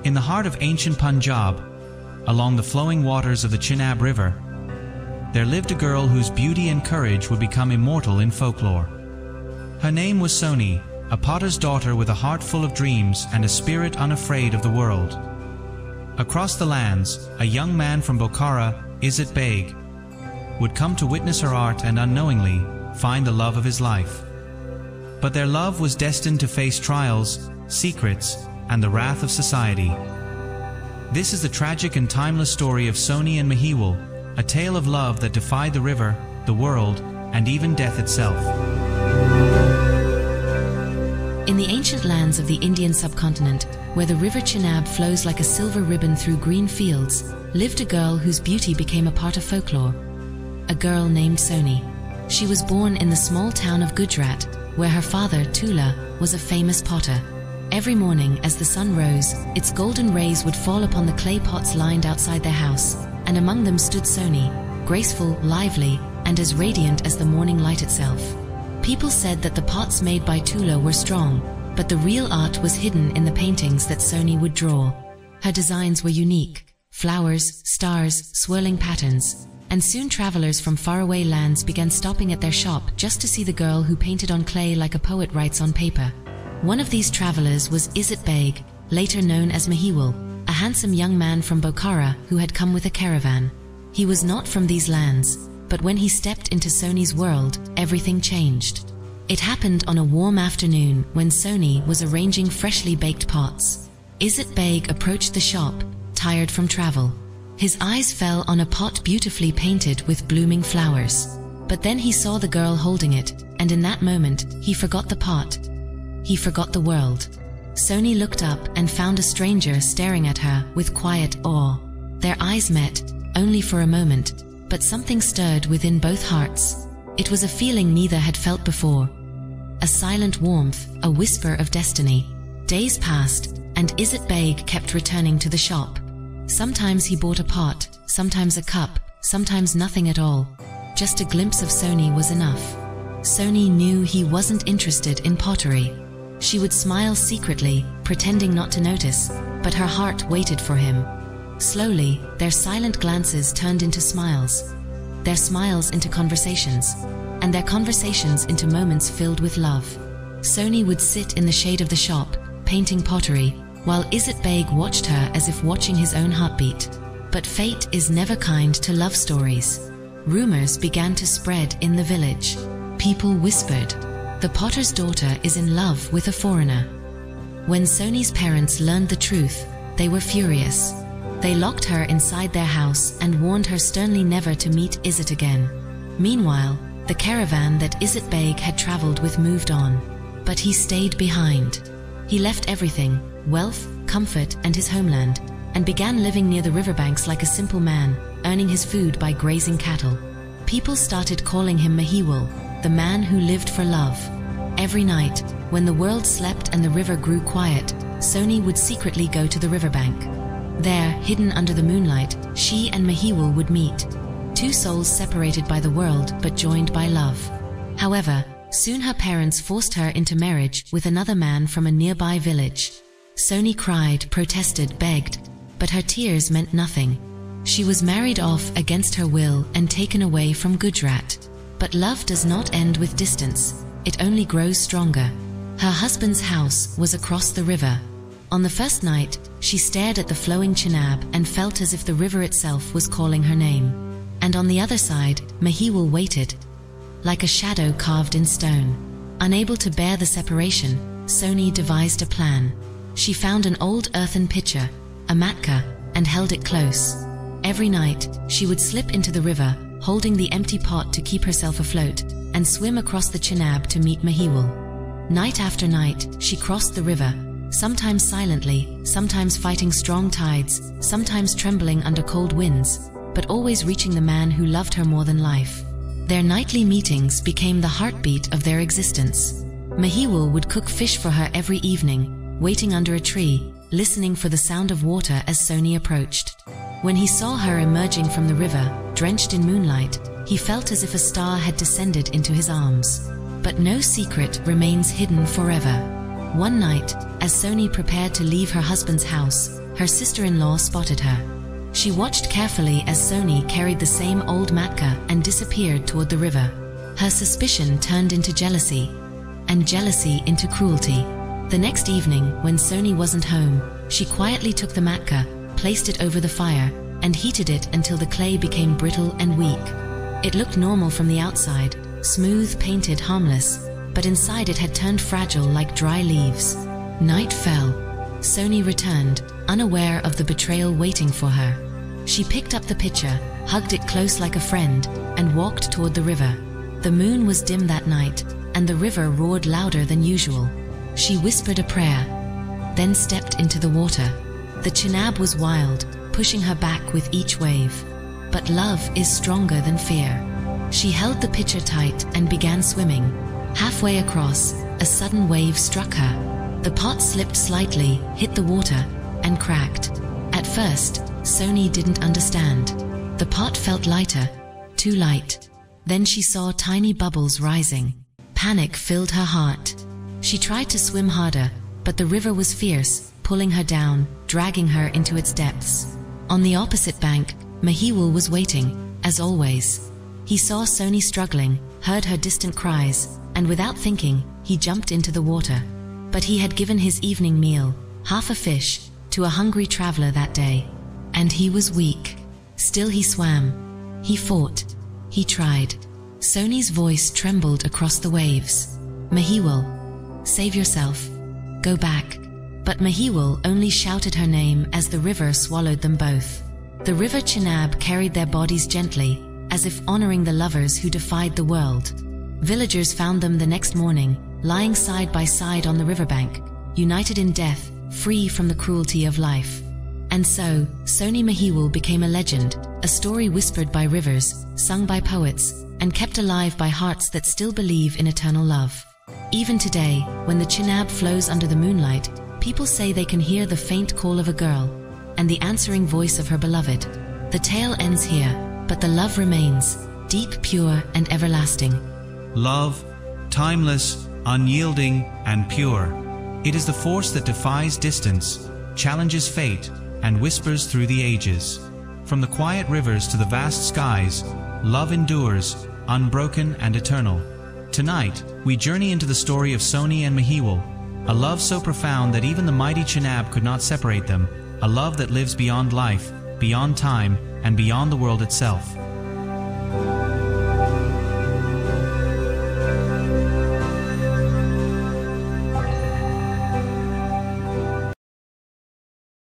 In the heart of ancient Punjab, along the flowing waters of the Chenab River, there lived a girl whose beauty and courage would become immortal in folklore. Her name was Sohni, a potter's daughter with a heart full of dreams and a spirit unafraid of the world. Across the lands, a young man from Bukhara, Izzat Baig, would come to witness her art and unknowingly find the love of his life. But their love was destined to face trials, secrets, and the wrath of society. This is the tragic and timeless story of Sohni and Mahiwal, a tale of love that defied the river, the world, and even death itself. In the ancient lands of the Indian subcontinent, where the river Chenab flows like a silver ribbon through green fields, lived a girl whose beauty became a part of folklore. A girl named Sohni. She was born in the small town of Gujrat, where her father, Tula, was a famous potter. Every morning as the sun rose, its golden rays would fall upon the clay pots lined outside their house, and among them stood Sohni, graceful, lively, and as radiant as the morning light itself. People said that the pots made by Tula were strong, but the real art was hidden in the paintings that Sohni would draw. Her designs were unique: flowers, stars, swirling patterns, and soon travelers from faraway lands began stopping at their shop just to see the girl who painted on clay like a poet writes on paper. One of these travelers was Izzat Baig, later known as Mahiwal, a handsome young man from Bukhara who had come with a caravan. He was not from these lands, but when he stepped into Sohni's world, everything changed. It happened on a warm afternoon when Sohni was arranging freshly baked pots. Izzat Baig approached the shop, tired from travel. His eyes fell on a pot beautifully painted with blooming flowers. But then he saw the girl holding it, and in that moment, he forgot the pot. He forgot the world. Sohni looked up and found a stranger staring at her with quiet awe. Their eyes met, only for a moment, but something stirred within both hearts. It was a feeling neither had felt before. A silent warmth, a whisper of destiny. Days passed, and Izzat Baig kept returning to the shop. Sometimes he bought a pot, sometimes a cup, sometimes nothing at all. Just a glimpse of Sohni was enough. Sohni knew he wasn't interested in pottery. She would smile secretly, pretending not to notice, but her heart waited for him. Slowly, their silent glances turned into smiles, their smiles into conversations, and their conversations into moments filled with love. Sohni would sit in the shade of the shop, painting pottery, while Izzat Baig watched her as if watching his own heartbeat. But fate is never kind to love stories. Rumors began to spread in the village. People whispered, "The potter's daughter is in love with a foreigner." When Sohni's parents learned the truth, they were furious. They locked her inside their house and warned her sternly never to meet Izzat again. Meanwhile, the caravan that Izzat Baig had traveled with moved on. But he stayed behind. He left everything, wealth, comfort, and his homeland, and began living near the riverbanks like a simple man, earning his food by grazing cattle. People started calling him Mahiwal, the man who lived for love. Every night, when the world slept and the river grew quiet, Sohni would secretly go to the riverbank. There, hidden under the moonlight, she and Mahiwal would meet. Two souls separated by the world but joined by love. However, soon her parents forced her into marriage with another man from a nearby village. Sohni cried, protested, begged, but her tears meant nothing. She was married off against her will and taken away from Gujrat. But love does not end with distance, it only grows stronger. Her husband's house was across the river. On the first night, she stared at the flowing Chenab and felt as if the river itself was calling her name. And on the other side, Mahiwal waited, like a shadow carved in stone. Unable to bear the separation, Sohni devised a plan. She found an old earthen pitcher, a matka, and held it close. Every night, she would slip into the river, holding the empty pot to keep herself afloat, and swim across the Chenab to meet Mahiwal. Night after night, she crossed the river, sometimes silently, sometimes fighting strong tides, sometimes trembling under cold winds, but always reaching the man who loved her more than life. Their nightly meetings became the heartbeat of their existence. Mahiwal would cook fish for her every evening, waiting under a tree, listening for the sound of water as Sohni approached. When he saw her emerging from the river, drenched in moonlight, he felt as if a star had descended into his arms. But no secret remains hidden forever. One night, as Sohni prepared to leave her husband's house, her sister-in-law spotted her. She watched carefully as Sohni carried the same old matka and disappeared toward the river. Her suspicion turned into jealousy, and jealousy into cruelty. The next evening, when Sohni wasn't home, she quietly took the matka, placed it over the fire, and heated it until the clay became brittle and weak. It looked normal from the outside, smooth, painted, harmless, but inside it had turned fragile like dry leaves. Night fell. Sohni returned, unaware of the betrayal waiting for her. She picked up the pitcher, hugged it close like a friend, and walked toward the river. The moon was dim that night, and the river roared louder than usual. She whispered a prayer, then stepped into the water. The Chenab was wild, pushing her back with each wave. But love is stronger than fear. She held the pitcher tight and began swimming. Halfway across, a sudden wave struck her. The pot slipped slightly, hit the water, and cracked. At first, Sohni didn't understand. The pot felt lighter, too light. Then she saw tiny bubbles rising. Panic filled her heart. She tried to swim harder, but the river was fierce, pulling her down, dragging her into its depths. On the opposite bank, Mahiwal was waiting, as always. He saw Sohni struggling, heard her distant cries, and without thinking, he jumped into the water. But he had given his evening meal, half a fish, to a hungry traveler that day. And he was weak. Still he swam. He fought. He tried. Sohni's voice trembled across the waves. Mahiwal, save yourself. Go back. But Mahiwal only shouted her name as the river swallowed them both. The river Chenab carried their bodies gently, as if honoring the lovers who defied the world. Villagers found them the next morning, lying side by side on the riverbank, united in death, free from the cruelty of life. And so, Sohni Mahiwal became a legend, a story whispered by rivers, sung by poets, and kept alive by hearts that still believe in eternal love. Even today, when the Chenab flows under the moonlight, people say they can hear the faint call of a girl, and the answering voice of her beloved. The tale ends here, but the love remains, deep, pure, and everlasting. Love, timeless, unyielding, and pure. It is the force that defies distance, challenges fate, and whispers through the ages. From the quiet rivers to the vast skies, love endures, unbroken and eternal. Tonight, we journey into the story of Sohni and Mahiwal, a love so profound that even the mighty Chenab could not separate them, a love that lives beyond life, beyond time, and beyond the world itself.